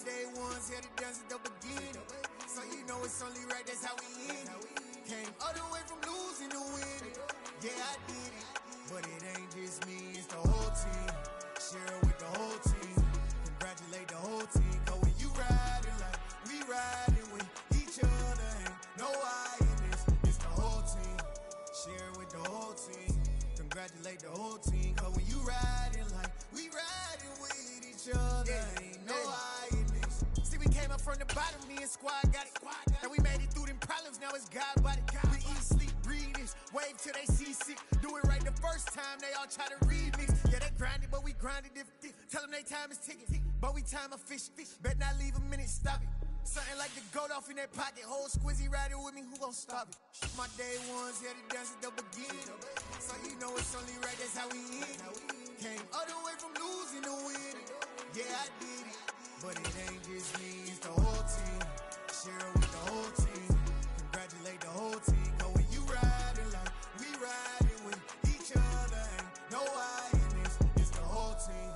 day ones here to dance at the beginning. So you know it's only right, that's how we end it. Came all the way from losing to winning. Yeah, I did it. But it ain't just me, it's the whole team. Share it with the whole team. Congratulate the whole team. Cause when you riding like we riding with each other, ain't no I in this. It's the whole team. Share it with the whole team. Congratulate the whole team. Cause when you riding like we riding with each other, ain't no I in this. See, we came up from the bottom, me and squad got it. And we made it through them problems, now it's God body. We eat, sleep, breathe this. Wave till they see sick. Do it right the first time, they all try to remix. Yeah, they grinded, but we grinded if tell them they time is ticking. But we time a fish. Bet not leave a minute, stop it. Something like the goat off in that pocket. Whole squizzy riding with me, who gon' stop it? My day ones here to dance at the beginning. So you know it's only right, that's how we end it. Came all the way from losing to winning. Yeah, I did it. But it ain't just me, it's the whole team. Share it with the whole team. Congratulate the whole team. Cause when you riding like we riding with each other, ain't no I in this. It's the whole team.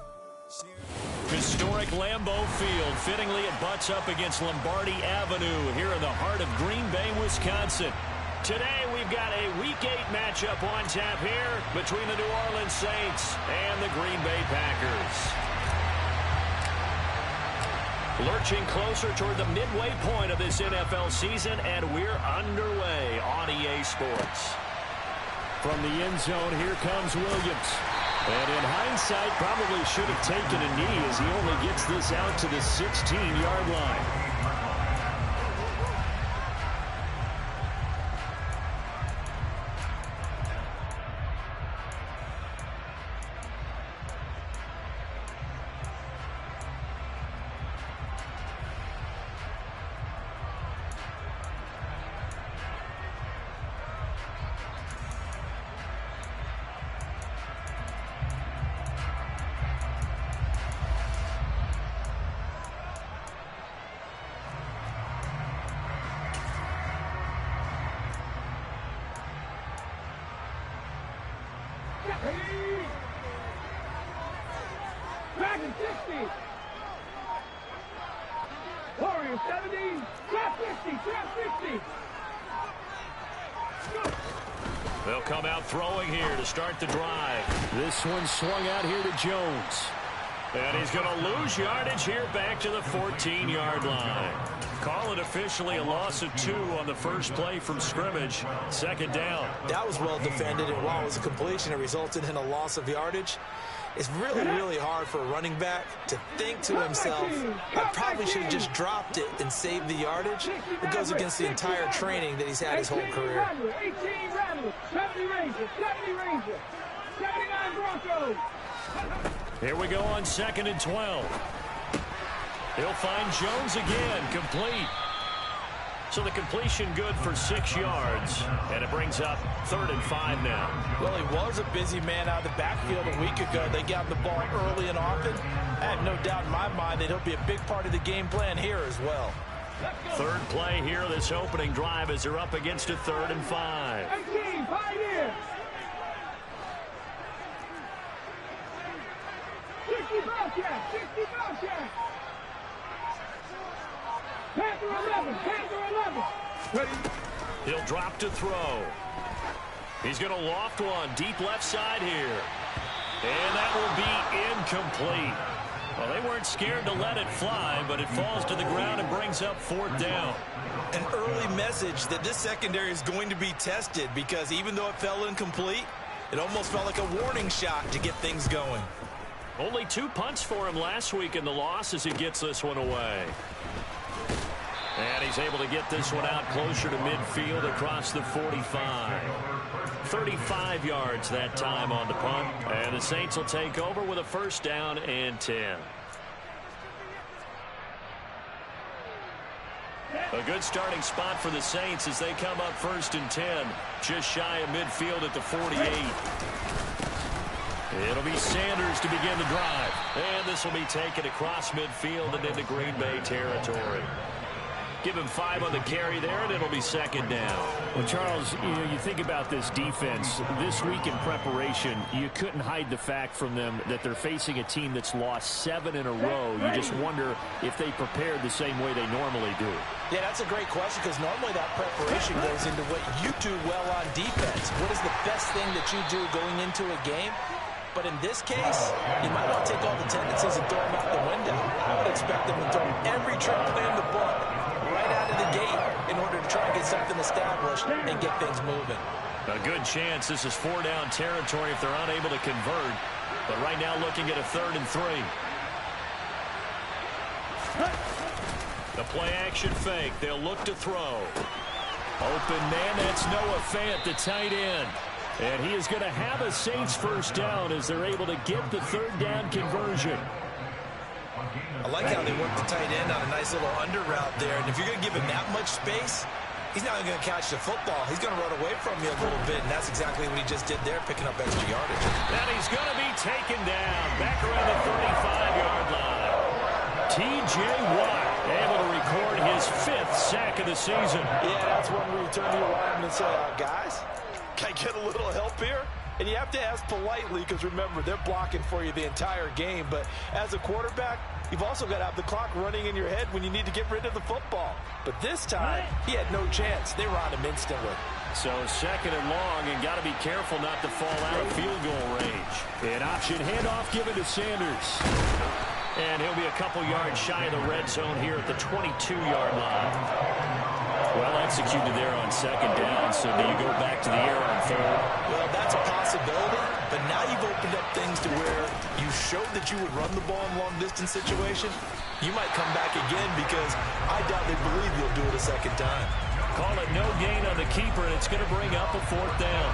Share it. Historic Lambeau Field. Fittingly, it butts up against Lombardi Avenue here in the heart of Green Bay, Wisconsin. Today, we've got a Week 8 matchup on tap here between the New Orleans Saints and the Green Bay Packers. Lurching closer toward the midway point of this NFL season, and we're underway on EA Sports. From the end zone, here comes Williams. And in hindsight, probably should have taken a knee as he only gets this out to the 16-yard line. Back in 60. Warriors 70. Trap 50. Trap 50. They'll come out throwing here to start the drive. This one swung out here to Jones. And he's going to lose yardage here back to the 14-yard line. Call it officially a loss of 2 on the first play from scrimmage. Second down. That was well defended, and while it was a completion, it resulted in a loss of yardage. It's really hard for a running back to think to himself, I probably should have just dropped it and saved the yardage. It goes against the entire training that he's had his whole career. 18 Rattlers, 70 Rangers, 70 Rangers, 79 Broncos. Here we go on 2nd and 12. He'll find Jones again, complete. So the completion good for 6 yards, and it brings up 3rd and 5 now. Well, he was a busy man out of the backfield a week ago. They got the ball early and often. I have no doubt in my mind that he'll be a big part of the game plan here as well. Third play here, this opening drive, as they're up against a 3rd and 5. 18, Pioneers. 60 Bobcats, 60 Bobcats. Panther 11, Panther 11. Ready. He'll drop to throw. He's going to loft one deep left side here. And that will be incomplete. Well, they weren't scared to let it fly, but it falls to the ground and brings up 4th down. An early message that this secondary is going to be tested, because even though it fell incomplete, it almost felt like a warning shot to get things going. Only 2 punts for him last week in the loss as he gets this one away. And he's able to get this one out closer to midfield across the 45. 35 yards that time on the punt. And the Saints will take over with a 1st down and 10. A good starting spot for the Saints as they come up 1st and 10. Just shy of midfield at the 48. It'll be Sanders to begin the drive. And this will be taken across midfield and into Green Bay territory. Give him 5 on the carry there, and it'll be second down. Well, Charles, you think about this defense. This week in preparation, you couldn't hide the fact from them that they're facing a team that's lost 7 in a row. You just wonder if they prepared the same way they normally do. Yeah, that's a great question, because normally that preparation goes into what you do well on defense. What is the best thing that you do going into a game? But in this case, you might want to take all the tendencies and throw them out the window. I would expect them to throw every trick play in the book right out of the gate in order to try and get something established and get things moving. A good chance this is 4-down territory if they're unable to convert. But right now looking at a 3rd and 3. The play-action fake. They'll look to throw. Open man, that's Noah Fant, the tight end. And he is going to have a Saints first down as they're able to get the 3rd down conversion. I like how they work the tight end on a nice little under route there. And if you're going to give him that much space, he's not going to catch the football. He's going to run away from you a little bit, and that's exactly what he just did there, picking up extra yardage. And he's going to be taken down back around the 35-yard line. T.J. Watt able to record his 5th sack of the season. Yeah, that's when we turn to your lineman and say, guys, can I get a little help here? And you have to ask politely, because remember, they're blocking for you the entire game. But as a quarterback, you've also got to have the clock running in your head when you need to get rid of the football. But this time, he had no chance. They were on him instantly. So 2nd and long, and got to be careful not to fall out of field goal range. An option handoff given to Sanders. And he'll be a couple yards shy of the red zone here at the 22-yard line. Well executed there on 2nd down, so do you go back to the air on 3rd? Well, that's a possibility, but now you've opened up things to where you showed that you would run the ball in long-distance situation. You might come back again, because I doubt they believe you'll do it a 2nd time. Call it no gain on the keeper, and it's going to bring up a 4th down.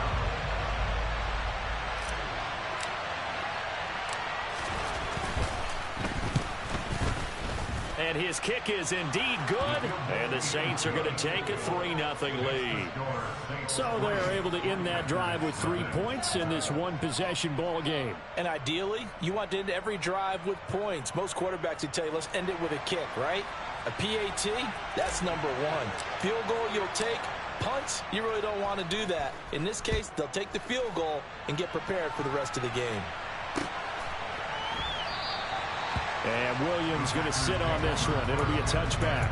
And his kick is indeed good. And the Saints are going to take a 3-0 lead. So they're able to end that drive with 3 points in this one-possession ball game. And ideally, you want to end every drive with points. Most quarterbacks would tell you, let's end it with a kick, right? A PAT, that's number 1. Field goal, you'll take. Punts, you really don't want to do that. In this case, they'll take the field goal and get prepared for the rest of the game. And Williams going to sit on this one. It'll be a touchback.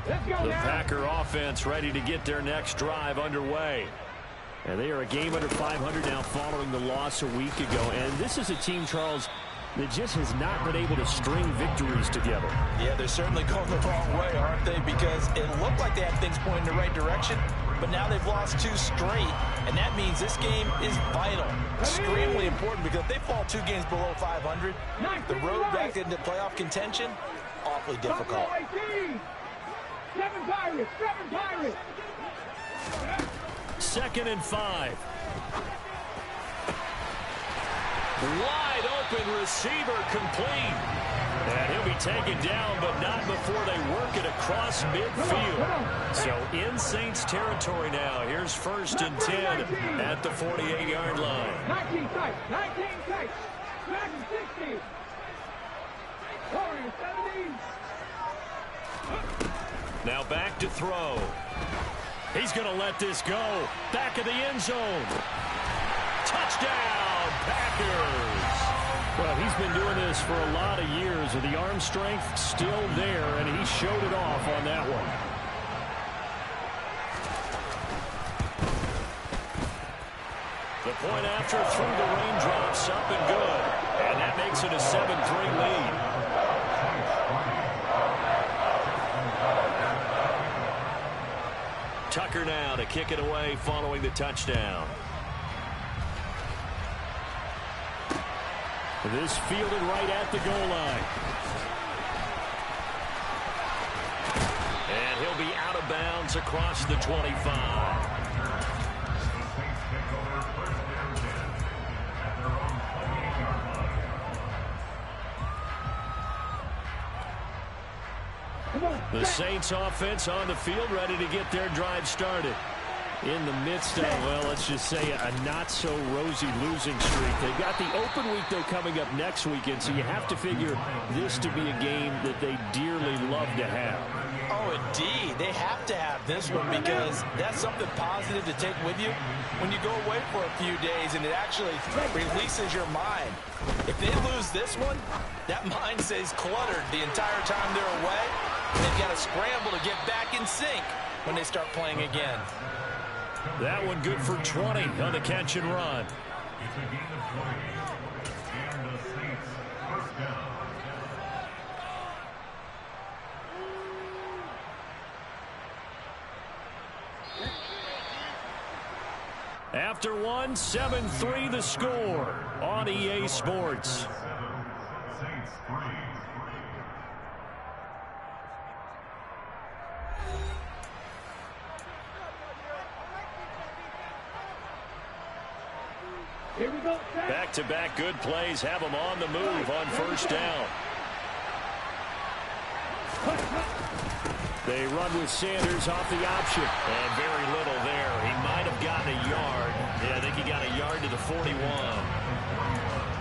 The Packer offense ready to get their next drive underway. And they are a game under 500 now following the loss a week ago. And this is a team, Charles, that just has not been able to string victories together. Yeah, they're certainly going the wrong way, aren't they? Because it looked like they had things pointing in the right direction, but now they've lost 2 straight, and that means this game is vital, extremely important, because if they fall 2 games below 500, the road back into playoff contention, awfully difficult. 7 Pirates, 7 Pirates. 2nd and 5. Wide open receiver complete. And he'll be taken down, but not before they work it across midfield. So in Saints territory now. Here's 1st and 10 at the 48-yard line. 19 tights, 19 tights. 60. Warriors 70. Now back to throw. He's going to let this go. Back of the end zone. Touchdown, Packers. Well, he's been doing this for a lot of years, and the arm strength still there, and he showed it off on that one. The point after through the raindrops, up and good. And that makes it a 7-3 lead. Tucker now to kick it away following the touchdown. This fielded right at the goal line. And he'll be out of bounds across the 25. The Saints offense on the field ready to get their drive started. in the midst of, well, let's just say a not-so-rosy losing streak. They've got the open week, though, coming up next weekend, so you have to figure this to be a game that they dearly love to have. Oh, indeed. They have to have this one because that's something positive to take with you when you go away for a few days, and it actually releases your mind. If they lose this one, that mind stays cluttered the entire time they're away. They've got to scramble to get back in sync when they start playing again. That one good for 20 on the catch and run. After one, 7-3 the score on EA Sports. Here we go. Back-to-back good plays have them on the move on first down. They run with Sanders off the option. And very little there. He might have gotten a yard. Yeah, I think he got a yard to the 41.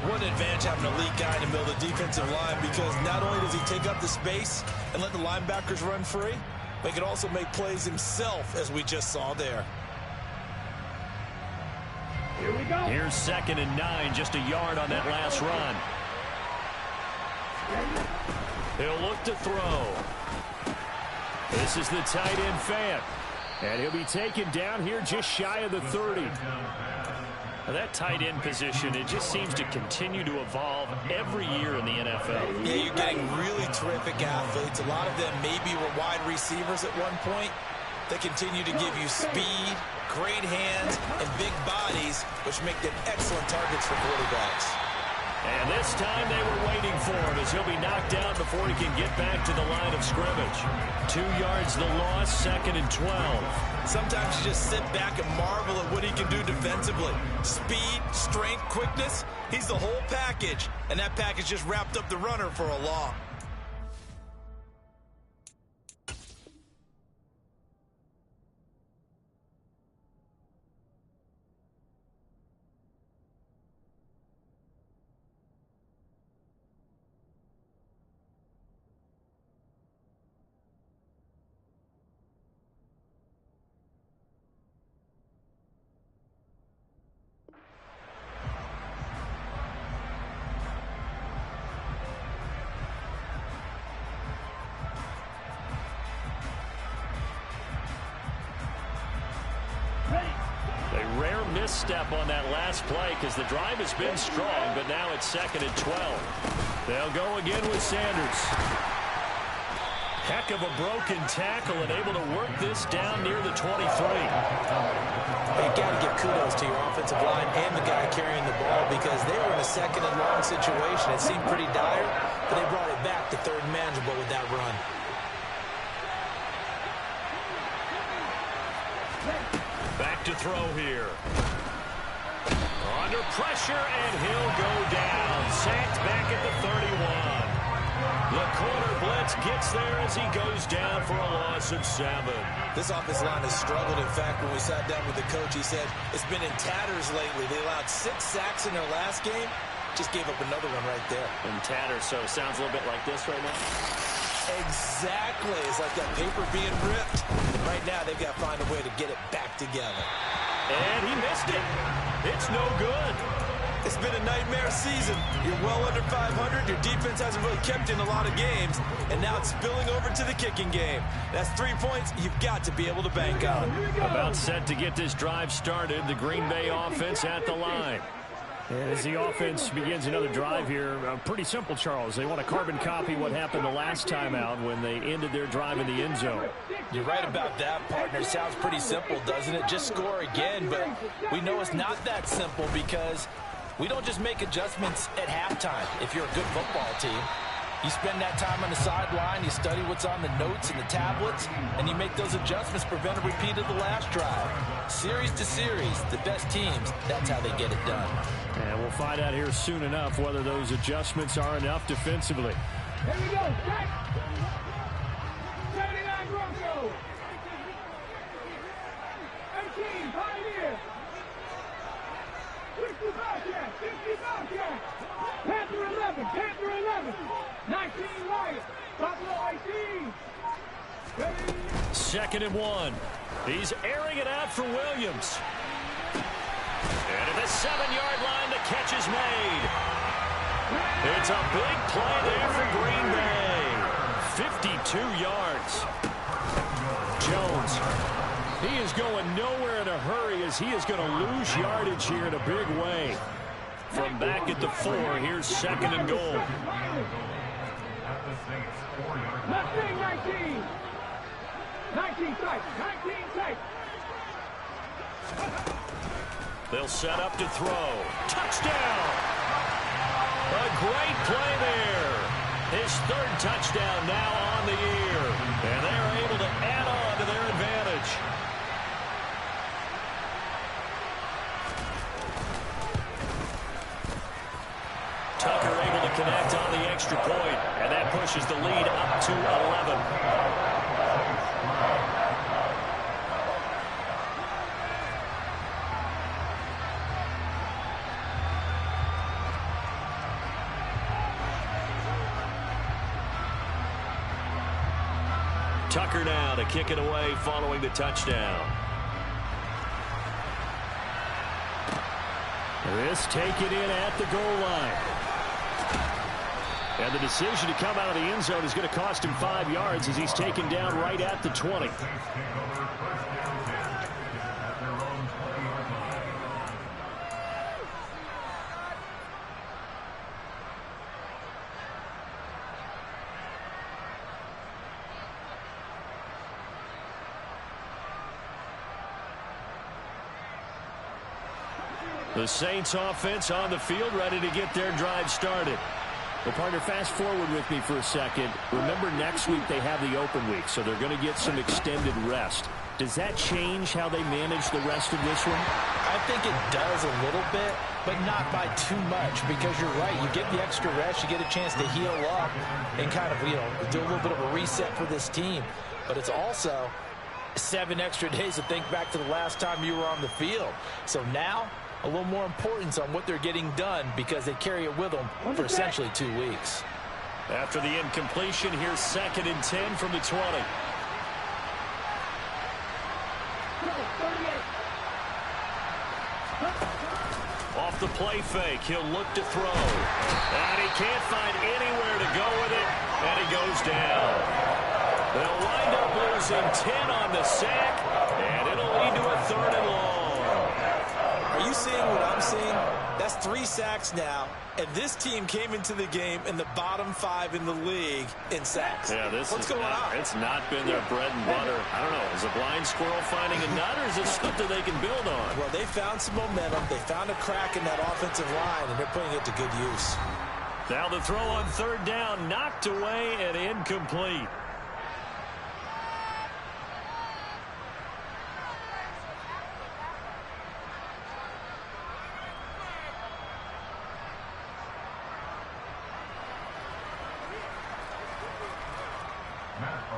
What an advantage having a elite guy in the middle of the defensive line, because not only does he take up the space and let the linebackers run free, but he can also make plays himself, as we just saw there. Here we go. Here's 2nd and 9, just a yard on that last run. He'll look to throw. This is the tight end Fant. And he'll be taken down here just shy of the 30. Now that tight end position, it just seems to continue to evolve every year in the NFL. Yeah, you're getting really terrific athletes. A lot of them maybe were wide receivers at one point. They continue to give you speed, great hands, and big bodies, which make them excellent targets for quarterbacks. And this time they were waiting for him as he'll be knocked down before he can get back to the line of scrimmage. 2 yards the loss, 2nd and 12. Sometimes you just sit back and marvel at what he can do defensively. Speed, strength, quickness, he's the whole package. And that package just wrapped up the runner for a loss. Misstep on that last play because the drive has been strong, but now it's 2nd and 12. They'll go again with Sanders. Heck of a broken tackle and able to work this down near the 23. You got to give kudos to your offensive line and the guy carrying the ball, because they were in a 2nd and long situation. It seemed pretty dire, but they brought it back to 3rd and manageable with that run. Back to throw here. Under pressure, and he'll go down. Sacked back at the 31. The corner blitz gets there as he goes down for a loss of 7. This offensive line has struggled. In fact, when we sat down with the coach, he said it's been in tatters lately. They allowed 6 sacks in their last game. Just gave up another one right there. In tatters, so it sounds a little bit like this right now. Exactly. It's like that paper being ripped. And right now, they've got to find a way to get it back together. And he missed it. It's no good. It's been a nightmare season. You're well under 500. Your defense hasn't really kept in a lot of games. And now it's spilling over to the kicking game. That's 3 points you've got to be able to bank on. About set to get this drive started. The Green Bay offense at the line. And as the offense begins another drive here, pretty simple, Charles. They want to carbon copy what happened the last time out when they ended their drive in the end zone. You're right about that, partner. Sounds pretty simple, doesn't it? Just score again. But we know it's not that simple, because we don't just make adjustments at halftime if you're a good football team. You spend that time on the sideline, you study what's on the notes and the tablets, and you make those adjustments to prevent a repeat of the last drive. Series to series, the best teams, that's how they get it done. And we'll find out here soon enough whether those adjustments are enough defensively. Here we go. 79 Broncos. 18. here. 60 Bobcat, 60 Bobcat. Panther 11, Panther 11. 19 Wyatt, Buffalo 18. Ready? 2nd and 1. He's airing it out for Williams. And at the 7-yard line, the catch is made. It's a big play there for Green Bay. 52 yards. Jones. He is going nowhere in a hurry as he is going to lose yardage here in a big way. From back at the 4, here's 2nd and goal. Mustang 19. 19 tight, 19 tight. They'll set up to throw. Touchdown! A great play there. His 3rd touchdown now on the year. And they're able to add on to their advantage. Tucker able to connect on the extra point, and that pushes the lead up to 11. Tucker now to kick it away following the touchdown. This taken in at the goal line. And the decision to come out of the end zone is going to cost him 5 yards as he's taken down right at the 20. The Saints offense on the field, ready to get their drive started. Well, partner, fast forward with me for a second. Remember, next week they have the open week, so they're going to get some extended rest. Does that change how they manage the rest of this one? I think it does a little bit, but not by too much, because you're right. You get the extra rest, you get a chance to heal up and kind of, do a little bit of a reset for this team. But it's also 7 extra days to think back to the last time you were on the field. So now, a little more importance on what they're getting done because they carry it with them for essentially 2 weeks. After the incompletion, here's 2nd and 10 from the 20. Off the play fake, he'll look to throw. And he can't find anywhere to go with it, and he goes down. They'll wind up losing 10 on the sack, and it'll lead to a 3rd and long. Are you seeing what I'm seeing? That's 3 sacks now, and this team came into the game in the bottom 5 in the league in sacks. Yeah, what's going on? It's not been their bread and butter. I don't know. Is a blind squirrel finding a nut, or is it something they can build on? Well, they found some momentum. They found a crack in that offensive line, and they're putting it to good use. Now the throw on 3rd down, knocked away and incomplete.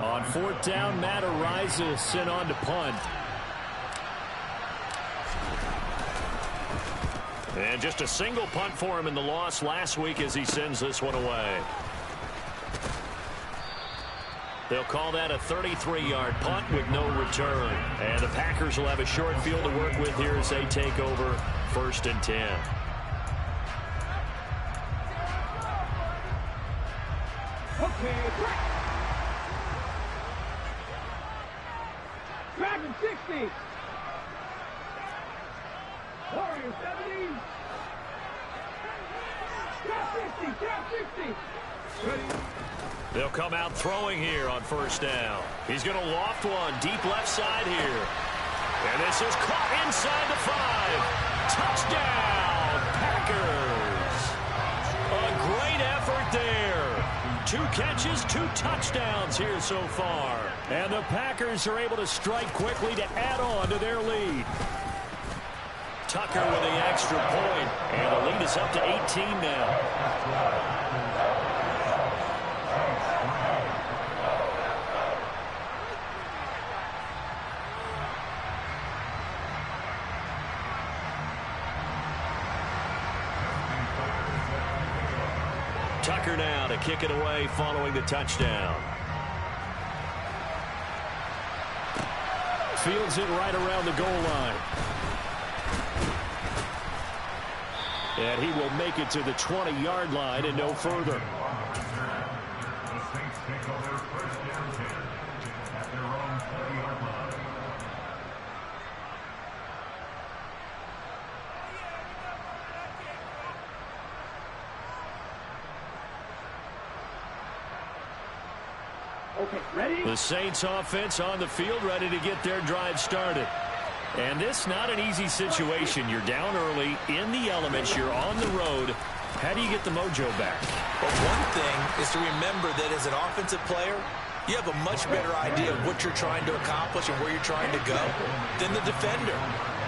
On 4th down, Matt Araiza sent on to punt. And just a single punt for him in the loss last week as he sends this one away. They'll call that a 33-yard punt with no return. And the Packers will have a short field to work with here as they take over 1st and 10. Okay, Dragon 60. Warrior 70. Trap 60, trap 60. Ready? They'll come out throwing here on 1st down. He's going to loft one deep left side here. And this is caught inside the 5. Touchdown, Packers. A great effort there. 2 catches, 2 touchdowns here so far. And the Packers are able to strike quickly to add on to their lead. Tucker with the extra point, and the lead is up to 18 now. Tucker now to kick it away following the touchdown. Fields it right around the goal line. And he will make it to the 20-yard line and no further. Okay, ready? The Saints offense on the field, ready to get their drive started. And this not an easy situation. You're down early, in the elements, you're on the road. How do you get the mojo back? Well, one thing is to remember that as an offensive player, you have a much better idea of what you're trying to accomplish and where you're trying to go than the defender.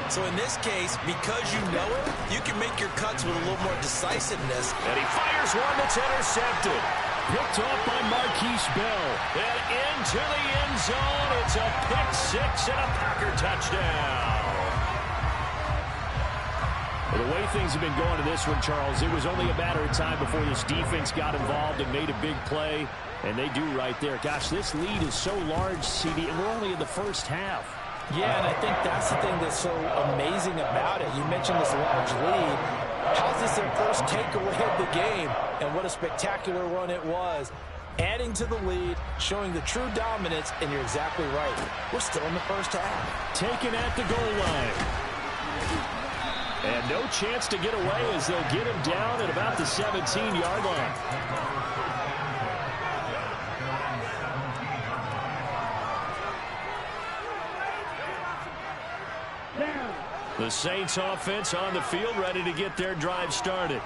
So in this case, because you know it, you can make your cuts with a little more decisiveness. And he fires one that's intercepted. Picked off by Marquise Bell. And into the end zone. It's a pick six and a Packer touchdown. Well, the way things have been going to this one, Charles, it was only a matter of time before this defense got involved and made a big play. And they do right there. Gosh, this lead is so large, CD, and we're only in the first half. Yeah, and I think that's the thing that's so amazing about it. You mentioned this large lead. How's this their first takeaway of the game? And what a spectacular run it was. Adding to the lead, showing the true dominance, and you're exactly right. We're still in the first half. Taken at the goal line. And no chance to get away as they'll get him down at about the 17-yard line. The Saints offense on the field, ready to get their drive started.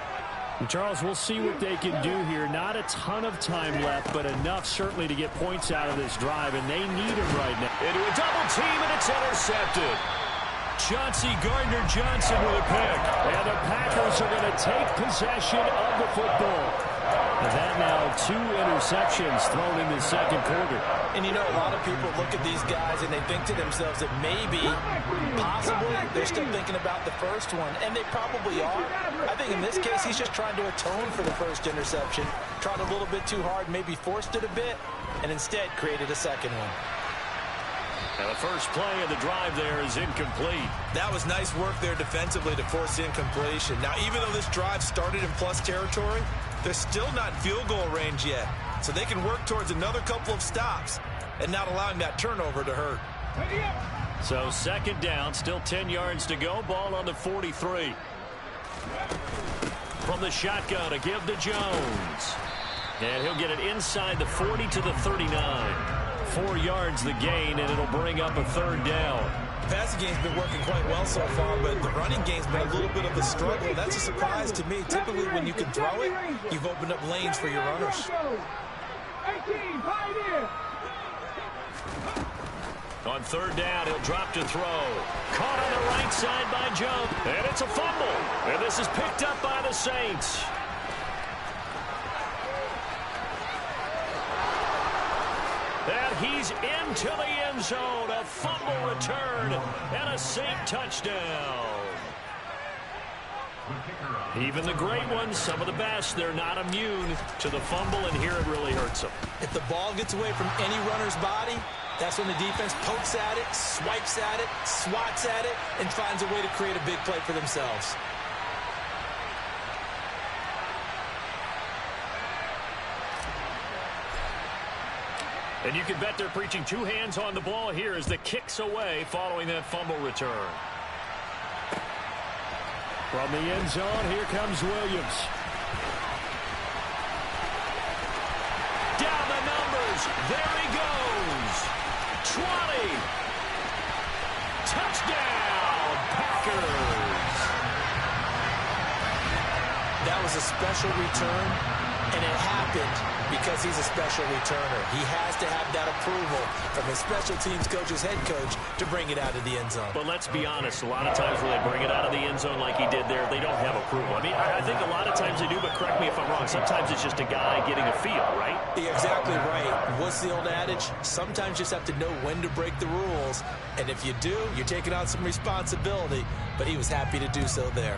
And Charles, we'll see what they can do here. Not a ton of time left, but enough certainly to get points out of this drive, and they need him right now. Into a double team, and it's intercepted. Chauncey Gardner-Johnson with a pick. And the Packers are going to take possession of the football. And that now 2 interceptions thrown in the second quarter. And you know, a lot of people look at these guys and they think to themselves that maybe, possibly, they're still thinking about the first one. And they probably are. I think in this case, he's just trying to atone for the first interception. Tried a little bit too hard, maybe forced it a bit, and instead created a second one. And the first play of the drive there is incomplete. That was nice work there defensively to force incompletion. Now, even though this drive started in plus territory, they're still not in field goal range yet. So they can work towards another couple of stops and not allowing that turnover to hurt. So second down, still 10 yards to go. Ball on the 43. From the shotgun, a give to Jones. And he'll get it inside the 40 to the 39. 4 yards the gain, and it'll bring up a third down. The passing game's been working quite well so far, but the running game's been a little bit of a struggle. That's a surprise to me. Typically, when you can throw it, you've opened up lanes for your runners. 18, Pioneer. On third down, he'll drop to throw. Caught on the right side by Jump, and it's a fumble. And this is picked up by the Saints. And he's into the end zone. A fumble return and a Saint touchdown. Even the great ones, some of the best, they're not immune to the fumble, and here it really hurts them. If the ball gets away from any runner's body, that's when the defense pokes at it, swipes at it, swats at it, and finds a way to create a big play for themselves. And you can bet they're preaching 2 hands on the ball here as the kick's away following that fumble return. From the end zone, here comes Williams. Down the numbers. There he goes. 20. Touchdown, Packers. That was a special return, and it happened because he's a special returner. He has to have that approval from his special teams coach's head coach to bring it out of the end zone. But let's be honest, a lot of times when they bring it out of the end zone like he did there, they don't have approval. I mean, I think a lot of times they do, but correct me if I'm wrong. Sometimes it's just a guy getting a feel, right? Yeah, exactly right. What's the old adage? Sometimes you just have to know when to break the rules. And if you do, you're taking on some responsibility. But he was happy to do so there.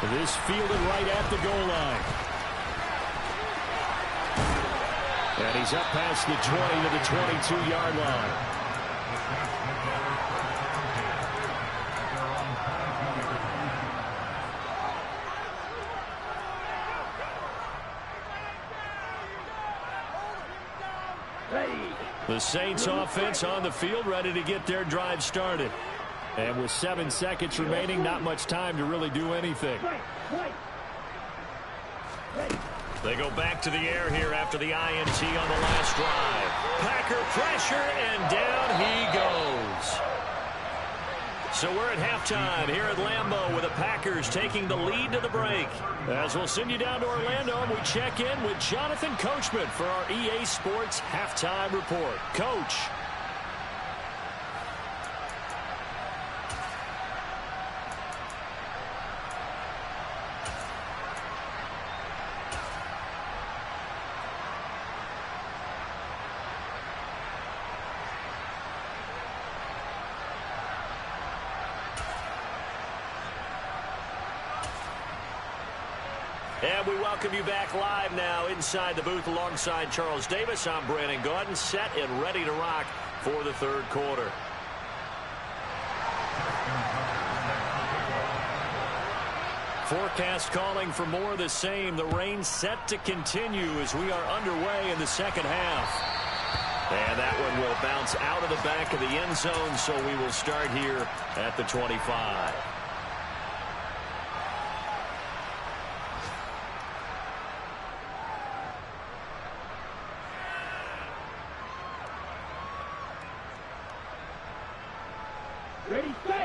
This fielded right at the goal line. And he's up past the 20 to the 22-yard line. The Saints offense on the field, ready to get their drive started. And with 7 seconds remaining, not much time to really do anything. They go back to the air here after the INT on the last drive. Packer pressure, and down he goes. So we're at halftime here at Lambeau with the Packers taking the lead to the break. As we'll send you down to Orlando, and we check in with Jonathan Coachman for our EA Sports Halftime Report. Coach. And we welcome you back live now inside the booth alongside Charles Davis. I'm Brandon Gaudin, set and ready to rock for the third quarter. Forecast calling for more of the same. The rain set to continue as we are underway in the second half. And that one will bounce out of the back of the end zone, so we will start here at the 25.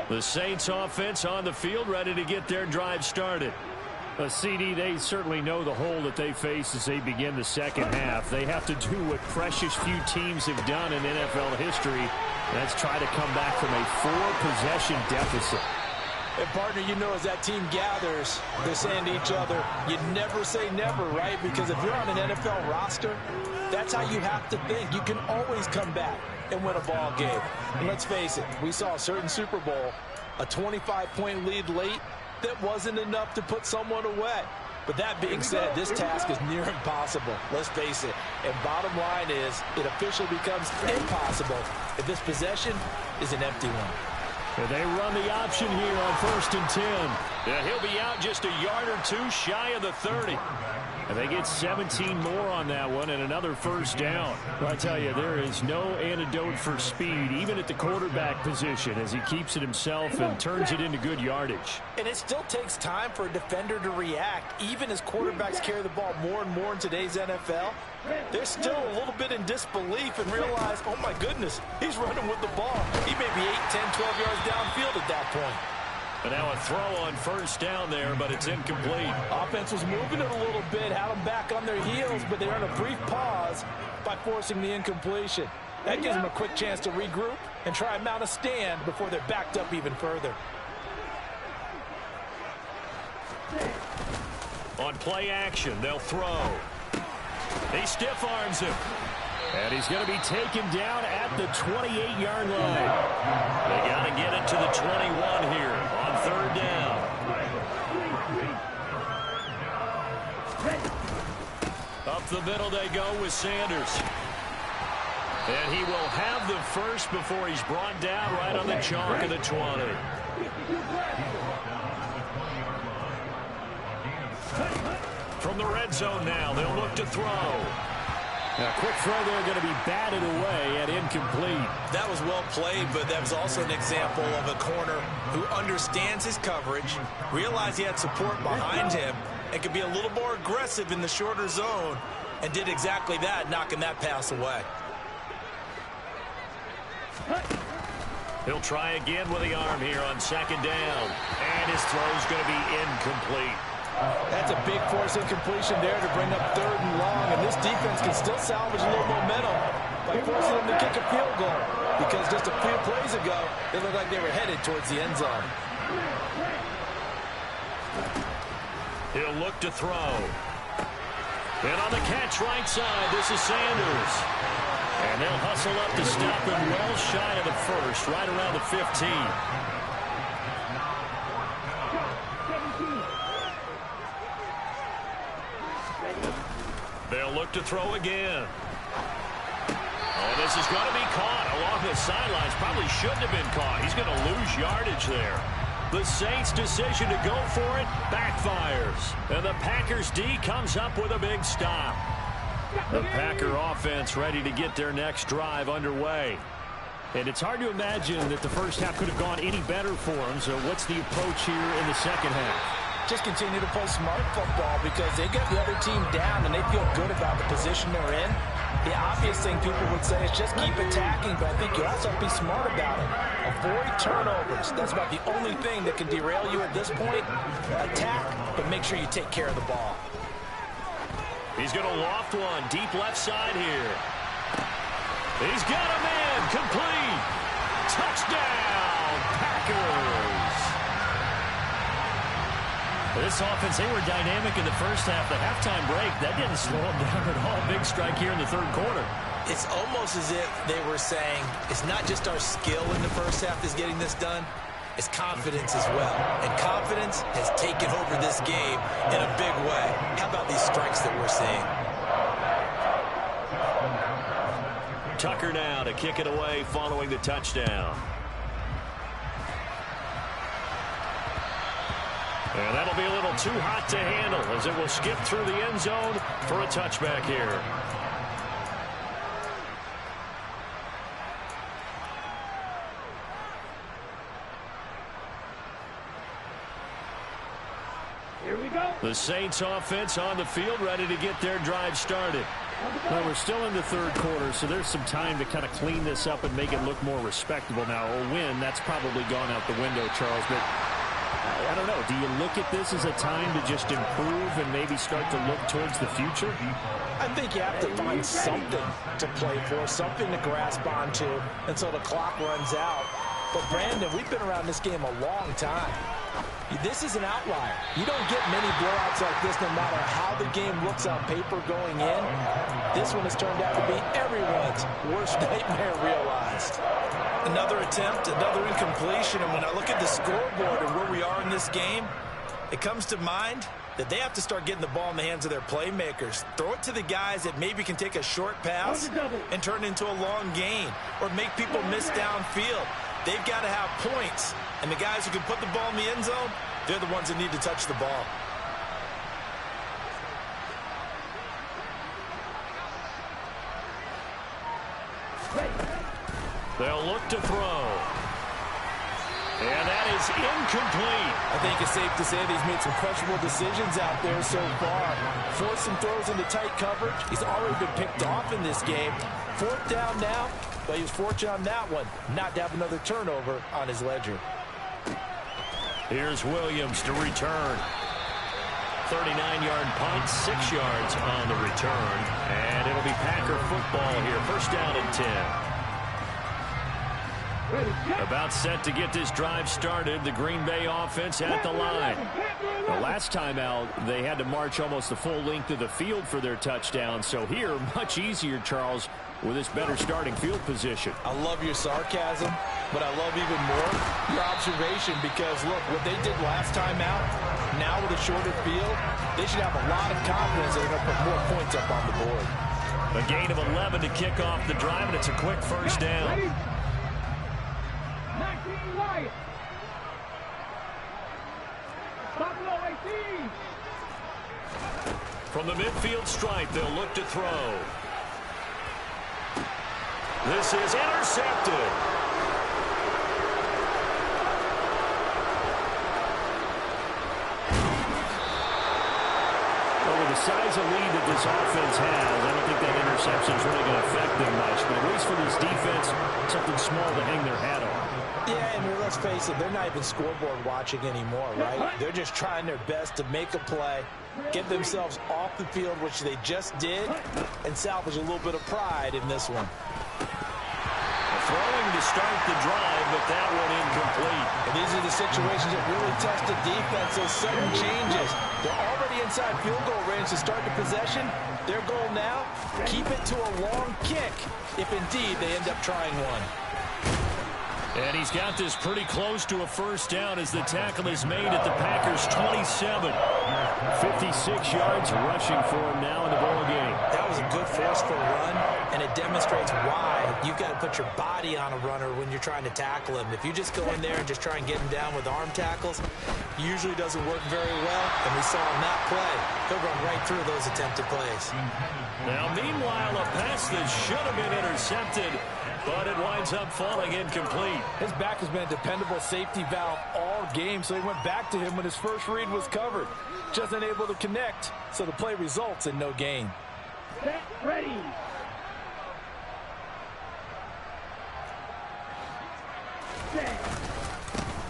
The Saints offense on the field, ready to get their drive started. CD, they certainly know the hole that they face as they begin the second half. They have to do what precious few teams have done in NFL history. That's try to come back from a 4-possession deficit. And, partner, you know, as that team gathers, they're saying to each other, you never say never, right? Because if you're on an NFL roster, that's how you have to think. You can always come back and win a ball game. And let's face it, we saw a certain Super Bowl, a 25-point lead late that wasn't enough to put someone away. But that being said, this task is near impossible. Let's face it. And bottom line is, it officially becomes impossible if this possession is an empty one. And they run the option here on 1st and 10. Yeah, he'll be out just a yard or two shy of the 30. And they get 17 more on that one and another first down. Well, I tell you, there is no antidote for speed, even at the quarterback position, as he keeps it himself and turns it into good yardage. And it still takes time for a defender to react, even as quarterbacks carry the ball more and more in today's NFL. They're still a little bit in disbelief and realize, oh my goodness, he's running with the ball. He may be 8, 10, 12 yards downfield at that point. And now a throw on first down there, but it's incomplete. Offense was moving it a little bit, had them back on their heels, but they earned a brief pause by forcing the incompletion. That gives them a quick chance to regroup and try and mount a stand before they're backed up even further. On play action, they'll throw. He stiff arms him. And he's going to be taken down at the 28-yard line. They got to get it to the 21 here on 3rd down. Up the middle they go with Sanders. And he will have the first before he's brought down right on the chalk of the 20. From the red zone now, they'll look to throw. Now, quick throw there going to be batted away and incomplete. That was well played, but that was also an example of a corner who understands his coverage, realized he had support behind him, and could be a little more aggressive in the shorter zone, and did exactly that, knocking that pass away. He'll try again with the arm here on 2nd down, and his throw's going to be incomplete. That's a big force incompletion there to bring up 3rd and long, and this defense can still salvage a little momentum by forcing them to kick a field goal, because just a few plays ago, they looked like they were headed towards the end zone. He'll look to throw. And on the catch right side, this is Sanders. And they'll hustle up to stop him well shy of the first, right around the 15. look to throw again. Oh, this is going to be caught along the sidelines. Probably shouldn't have been caught. He's going to lose yardage there. The Saints' decision to go for it backfires. And the Packers' D comes up with a big stop. The Packer offense ready to get their next drive underway. And it's hard to imagine that the first half could have gone any better for them. So what's the approach here in the second half? Just continue to play smart football because they get the other team down and they feel good about the position they're in. The obvious thing people would say is just keep attacking, but I think you also have to be smart about it. Avoid turnovers. That's about the only thing that can derail you at this point. Attack, but make sure you take care of the ball. He's going to loft one deep left side here. He's got a man complete. Touchdown, Packers. This offense, they were dynamic in the first half. The halftime break, that didn't slow them down at all. Big strike here in the third quarter. It's almost as if they were saying, it's not just our skill in the first half that's getting this done, it's confidence as well. And confidence has taken over this game in a big way. How about these strikes that we're seeing? Tucker now to kick it away following the touchdown. And that'll be a little too hot to handle as it will skip through the end zone for a touchback here. Here we go. The Saints offense on the field ready to get their drive started. Well, we're still in the third quarter, so there's some time to kind of clean this up and make it look more respectable now. A win, that's probably gone out the window, Charles, but I don't know. Do you look at this as a time to just improve and maybe start to look towards the future? I think you have to find something to play for, something to grasp onto until the clock runs out. But, Brandon, we've been around this game a long time. This is an outlier. You don't get many blowouts like this no matter how the game looks on paper going in. This one has turned out to be everyone's worst nightmare realized. Another attempt, another incompletion, and when I look at the scoreboard and where we are in this game, it comes to mind that they have to start getting the ball in the hands of their playmakers. Throw it to the guys that maybe can take a short pass and turn it into a long gain or make people miss downfield. They've got to have points, and the guys who can put the ball in the end zone, they're the ones that need to touch the ball. They'll look to throw. And that is incomplete. I think it's safe to say that he's made some questionable decisions out there so far. Forced some throws into tight coverage. He's already been picked off in this game. Fourth down now, but he was fortunate on that one not to have another turnover on his ledger. Here's Williams to return. 39-yard punt, 6 yards on the return. And it'll be Packer football here. First down and 10. About set to get this drive started. The Green Bay offense at the line. The last time out, they had to march almost the full length of the field for their touchdown. So here, much easier, Charles, with this better starting field position. I love your sarcasm, but I love even more your observation because, look, what they did last time out, now with a shorter field, they should have a lot of confidence that they're going to put more points up on the board. A gain of 11 to kick off the drive, and it's a quick first down. From the midfield stripe, they'll look to throw. This is intercepted. Well, with the size of lead that this offense has, I don't think that interception is really going to affect them much. But at least for this defense, something small to hang their hat on. Yeah, and let's face it, they're not even scoreboard watching anymore, right? They're just trying their best to make a play, get themselves off the field, which they just did, and salvage a little bit of pride in this one. Throwing to start the drive, but that one incomplete. And these are the situations that really test the defense, those sudden changes. They're already inside field goal range to start the possession. Their goal now, keep it to a long kick, if indeed they end up trying one. And he's got this pretty close to a first down as the tackle is made at the Packers' 27. 56 yards rushing for him now in the ball game. That was is a good forceful run, and it demonstrates why you've got to put your body on a runner when you're trying to tackle him. If you just go in there and just try and get him down with arm tackles, usually doesn't work very well, and we saw him that play. He'll run right through those attempted plays. Now, meanwhile, a pass that should have been intercepted, but it winds up falling incomplete. His back has been a dependable safety valve all game, so he went back to him when his first read was covered. Just unable to connect, so the play results in no gain. Set, ready. Set.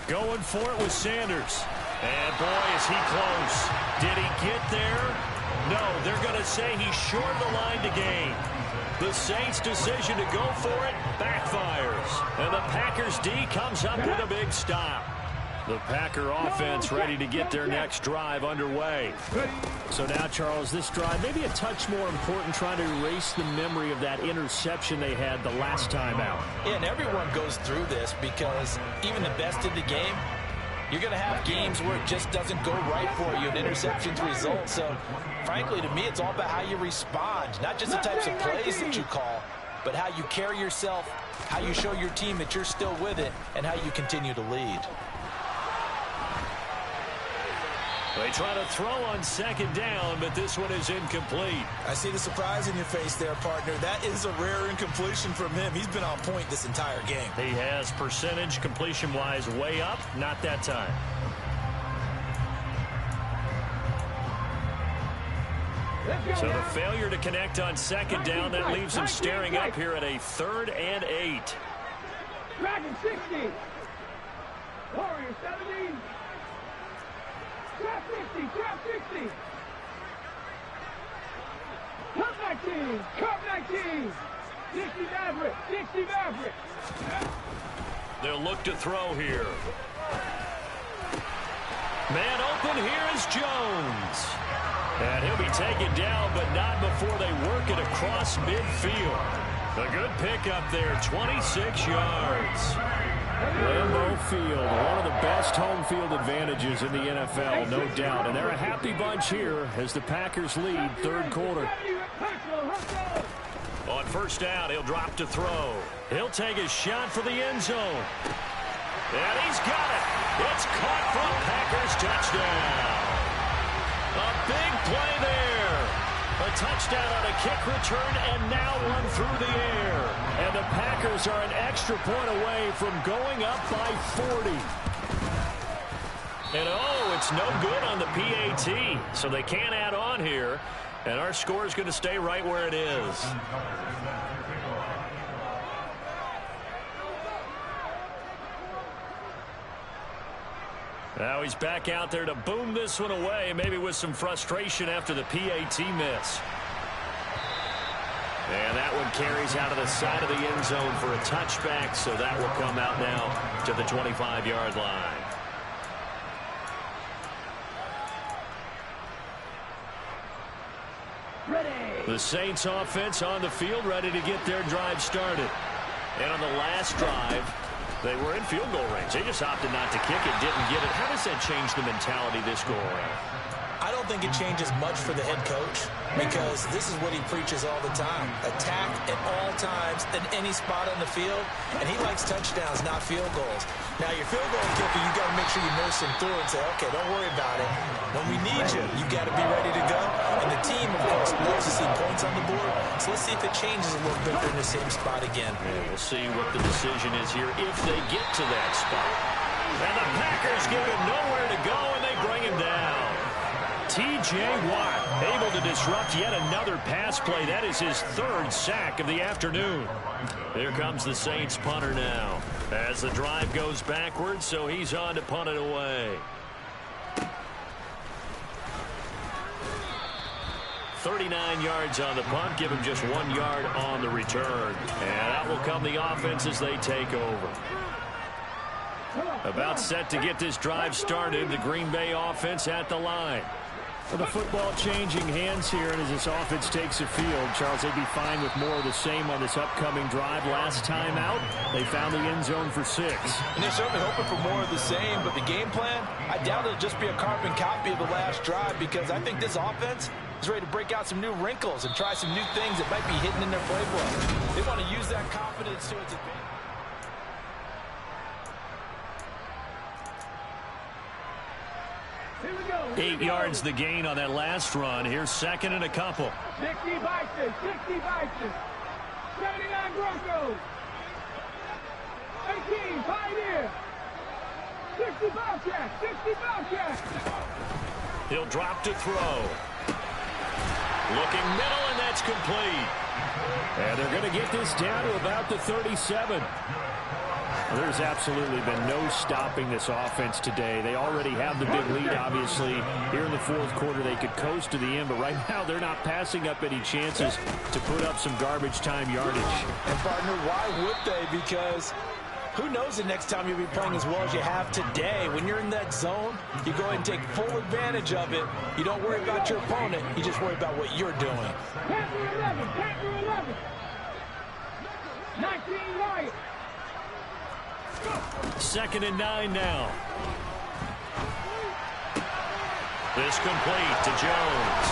Going for it with Sanders. And boy, is he close. Did he get there? No, they're going to say he's short of the line to gain. The Saints' decision to go for it backfires. And the Packers D comes up with a big stop. The Packer offense ready to get their next drive underway. So now, Charles, this drive maybe a touch more important, trying to erase the memory of that interception they had the last time out. Yeah, and everyone goes through this because even the best in the game, you're going to have games where it just doesn't go right for you and interceptions result. So, frankly, to me, it's all about how you respond, not just the types of plays that you call, but how you carry yourself, how you show your team that you're still with it, and how you continue to lead. They try to throw on second down, but this one is incomplete. I see the surprise in your face there, partner. That is a rare incompletion from him. He's been on point this entire game. He has percentage completion-wise way up, not that time. So the failure to connect on second down, that leaves him staring up here at a 3rd and 8. Dragon 60. Warrior 70. Trap 60, trap 60. Cup 19, cup 19. 60 Maverick, 60 Maverick. They'll look to throw here. Man open, here is Jones. And he'll be taken down, but not before they work it across midfield. A good pickup there, 26 yards. Lambeau Field, one of the best home field advantages in the NFL, no doubt. And they're a happy bunch here as the Packers lead 3rd quarter. On first down, he'll drop to throw. He'll take a shot for the end zone. And he's got it. It's caught from Packers touchdown. A big play there. A touchdown on a kick return and now one through the air. And the Packers are an extra point away from going up by 40. And oh, it's no good on the PAT. So they can't add on here. And our score is going to stay right where it is. Now he's back out there to boom this one away, maybe with some frustration after the PAT miss. And that one carries out of the side of the end zone for a touchback, so that will come out now to the 25-yard line. Ready. The Saints offense on the field, ready to get their drive started. And on the last drive, they were in field goal range. They just opted not to kick it, didn't get it. How does that change the mentality this go around? I don't think it changes much for the head coach because this is what he preaches all the time. Attack at all times in any spot on the field, and he likes touchdowns, not field goals. Now, your field goal kicker, you got to make sure you nurse him through and say, okay, don't worry about it. When we need you, you got to be ready to go. And the team, of course, loves to see points on the board. So let's see if it changes a little bit if they're in the same spot again. Yeah, we'll see what the decision is here if they get to that spot. And the Packers give him nowhere to go, and they bring him down. T.J. Watt able to disrupt yet another pass play. That is his 3rd sack of the afternoon. Here comes the Saints punter now as the drive goes backwards, so he's on to punt it away. 39 yards on the punt, give him just 1 yard on the return. And out will come the offense as they take over. About set to get this drive started, the Green Bay offense at the line. Well, the football changing hands here, and as this offense takes the field, Charles, they'd be fine with more of the same on this upcoming drive. Last time out, they found the end zone for 6. And they're certainly hoping for more of the same, but the game plan, I doubt it'll just be a carbon copy of the last drive because I think this offense is ready to break out some new wrinkles and try some new things that might be hidden in their playbook. They want to use that confidence to its advantage. 8 yards the gain on that last run. Here's second and a couple. 60 Vikings, 60 Vikings. 79 Broncos. 18 Pioneer. 60 Bobcats, 60 Bobcats. He'll drop to throw. Looking middle, and that's complete. And they're going to get this down to about the 37. There's absolutely been no stopping this offense today. They already have the big lead, obviously. Here in the fourth quarter, they could coast to the end, but right now they're not passing up any chances to put up some garbage time yardage. And, partner, why would they? Because who knows the next time you'll be playing as well as you have today. When you're in that zone, you go ahead and take full advantage of it. You don't worry about your opponent. You just worry about what you're doing. Panther 11, Panther 11. 19 Lions. Second and 9 now. This complete to Jones.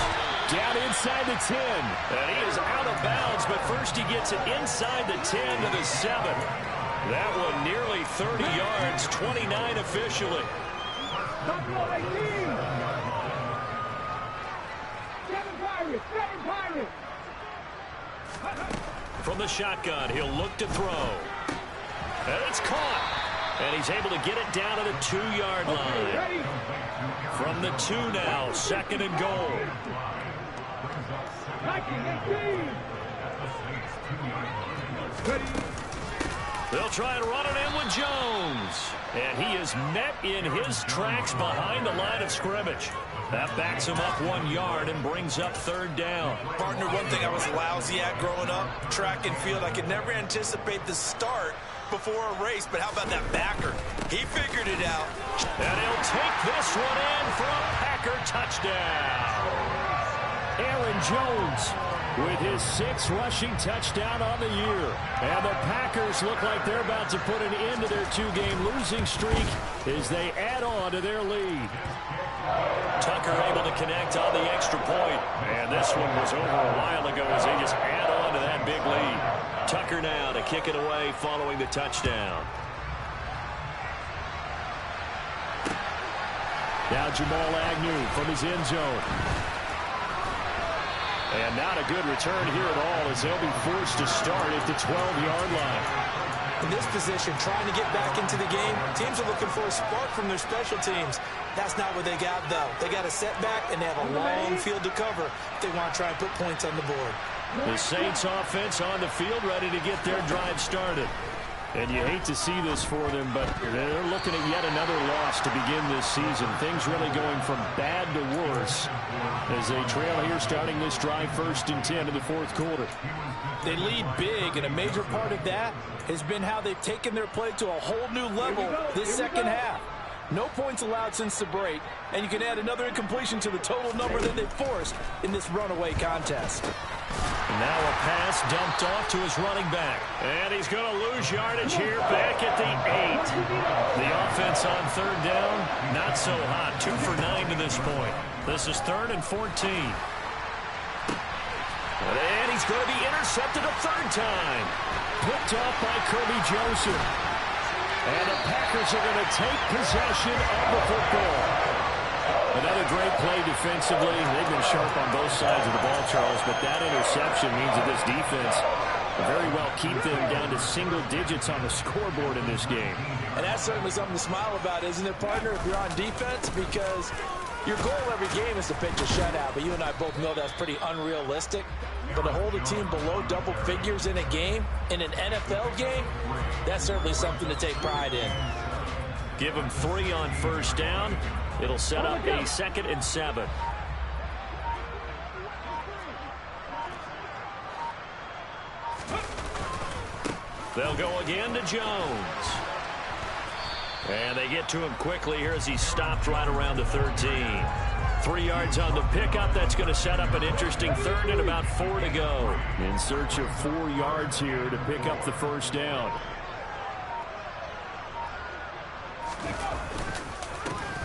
Down inside the 10. And he is out of bounds, but first he gets it inside the 10 to the 7. That one nearly 30 yards, 29 officially. Buffalo 18. 7 Pirates, 7 Pirates. From the shotgun, he'll look to throw. And it's caught. And he's able to get it down to the 2-yard line. Ready. From the 2 now, second and goal. Viking 18. Ready. They'll try and run it in with Jones. And he is met in his tracks behind the line of scrimmage. That backs him up 1 yard and brings up third down. Partner, one thing I was lousy at growing up, track and field, I could never anticipate the start before a race, but how about that backer? He figured it out. And he'll take this one in for a Packer touchdown. Aaron Jones with his 6th rushing touchdown on the year. And the Packers look like they're about to put an end to their 2-game losing streak as they add on to their lead. Tucker able to connect on the extra point. And this one was over a while ago as they just add on to that big lead. Tucker now to kick it away following the touchdown. Now Jamal Agnew from his end zone. And not a good return here at all as they'll be forced to start at the 12-yard line. In this position, trying to get back into the game, teams are looking for a spark from their special teams. That's not what they got, though. They got a setback, and they have a long field to cover if they want to try and put points on the board. The Saints offense on the field ready to get their drive started. And you hate to see this for them, but they're looking at yet another loss to begin this season. Things really going from bad to worse as they trail here starting this drive 1st and 10 in the fourth quarter. They lead big, and a major part of that has been how they've taken their play to a whole new level this second half. No points allowed since the break, and you can add another incompletion to the total number that they forced in this runaway contest. Now a pass dumped off to his running back. And he's going to lose yardage here back at the 8. The offense on third down, not so hot. 2 for 9 to this point. This is 3rd and 14. And he's going to be intercepted a third time. Picked off by Kirby Joseph. And the Packers are going to take possession of the football. Another great play defensively. They've been sharp on both sides of the ball, Charles, but that interception means that this defense will very well keep them down to single digits on the scoreboard in this game. And that's certainly something to smile about, isn't it, partner, if you're on defense? Because your goal every game is to pitch a shutout, but you and I both know that's pretty unrealistic. But to hold a team below double figures in a game, in an NFL game, that's certainly something to take pride in. Give them 3 on first down. It'll set up a 2nd and 7. They'll go again to Jones. And they get to him quickly here as he stopped right around the 13. 3 yards on the pickup. That's going to set up an interesting 3rd and about 4 to go. In search of 4 yards here to pick up the first down.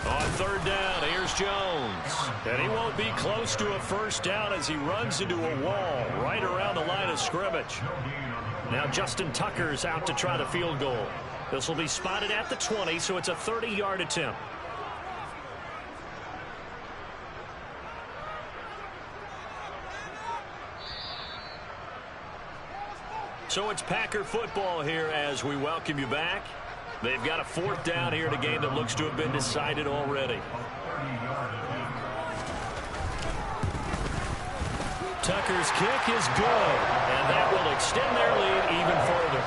On third down, here's Here's Jones. And he won't be close to a first down as he runs into a wall right around the line of scrimmage. Now Justin Tucker's out to try the field goal. This will be spotted at the 20, so it's a 30-yard attempt. So it's Packer football here as we welcome you back. They've got a fourth down here in a game that looks to have been decided already. Tucker's kick is good, and that will extend their lead even further.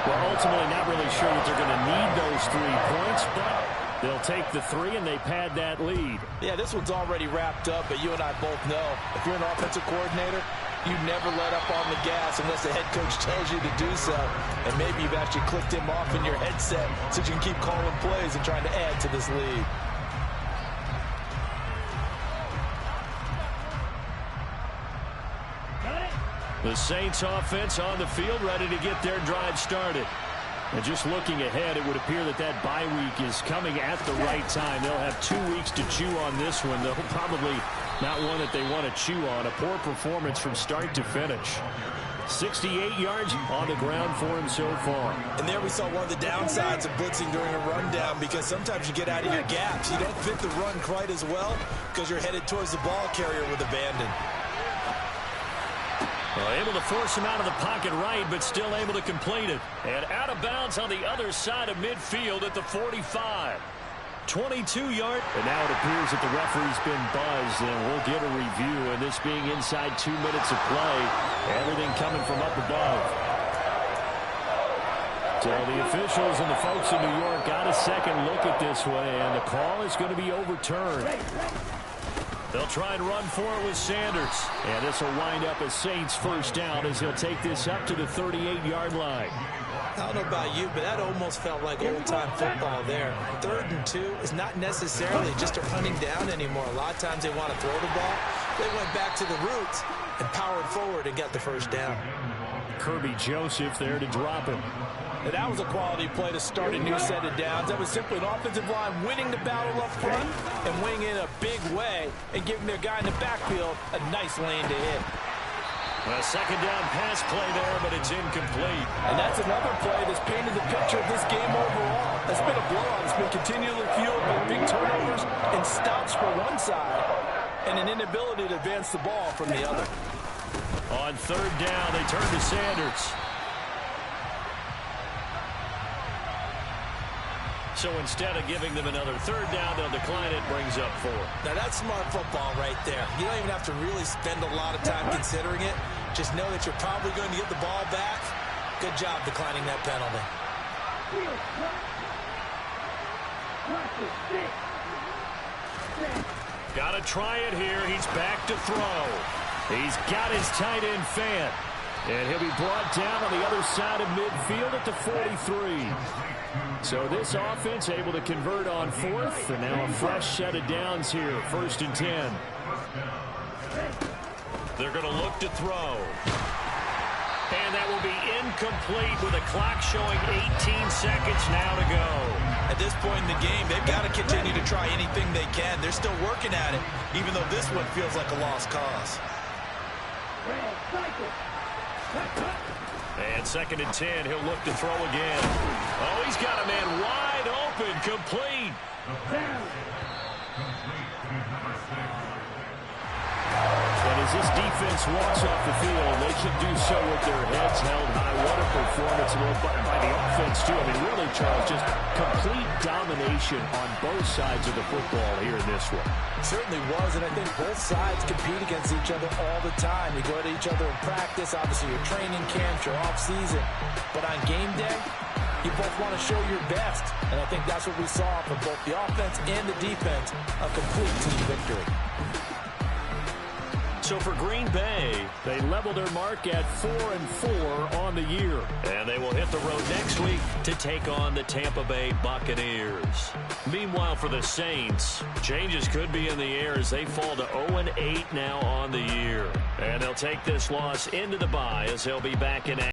Well, ultimately not really sure that they're going to need those 3 points, but they'll take the 3 and they pad that lead. Yeah, this one's already wrapped up, but you and I both know if you're an offensive coordinator, you never let up on the gas unless the head coach tells you to do so. And maybe you've actually clicked him off in your headset so you can keep calling plays and trying to add to this lead. The Saints offense on the field ready to get their drive started. And just looking ahead, it would appear that that bye week is coming at the right time. They'll have 2 weeks to chew on this one, though probably not one that they want to chew on. A poor performance from start to finish. 68 yards on the ground for him so far. And there we saw one of the downsides of blitzing during a rundown, because sometimes you get out of your gaps. You don't fit the run quite as well because you're headed towards the ball carrier with abandon. Well, able to force him out of the pocket right, but still able to complete it. And out of bounds on the other side of midfield at the 45. 22-yard. And now it appears that the referee's been buzzed, and we'll get a review. And this being inside 2 minutes of play, everything coming from up above. So the officials and the folks in New York got a second look at this one, and the call is going to be overturned. They'll try and run for it with Sanders. And this will wind up a Saints first down as he'll take this up to the 38-yard line. I don't know about you, but that almost felt like old-time football there. 3rd and 2 is not necessarily just a running down anymore. A lot of times they want to throw the ball. They went back to the roots and powered forward and got the first down. Kirby Joseph there to drop him. And that was a quality play to start a new set of downs. That was simply an offensive line winning the battle up front and winning in a big way and giving their guy in the backfield a nice lane to hit. A second down pass play there, but it's incomplete. And that's another play that's painted the picture of this game overall. It's been a blowout. It's been continually fueled by big turnovers and stops for one side and an inability to advance the ball from the other. On 3rd down, they turn to Sanders. So instead of giving them another 3rd down, they'll decline it, brings up 4. Now that's smart football right there. You don't even have to really spend a lot of time considering it. Just know that you're probably going to get the ball back. Good job declining that penalty. Got to try it here. He's back to throw. He's got his tight end fan. And he'll be brought down on the other side of midfield at the 43. So this offense able to convert on 4th, and now a fresh set of downs here, 1st and 10. They're going to look to throw. And that will be incomplete with a clock showing 18 seconds now to go. At this point in the game, they've got to continue to try anything they can. They're still working at it, even though this one feels like a lost cause. And 2nd and 10, he'll look to throw again. Oh, he's got a man wide open, complete. And as this defense walks off the field, they should do so with their heads held high. What a performance by the offense, too. I mean, really, Charles, just complete domination on both sides of the football here in this one. It certainly was, and I think both sides compete against each other all the time. You go at each other in practice, obviously your training camps, your off-season. But on game day, you both want to show your best. And I think that's what we saw from both the offense and the defense, a complete team victory. So for Green Bay, they level their mark at 4-4 on the year. And they will hit the road next week to take on the Tampa Bay Buccaneers. Meanwhile, for the Saints, changes could be in the air as they fall to 0-8 now on the year. And they'll take this loss into the bye as they'll be back in action.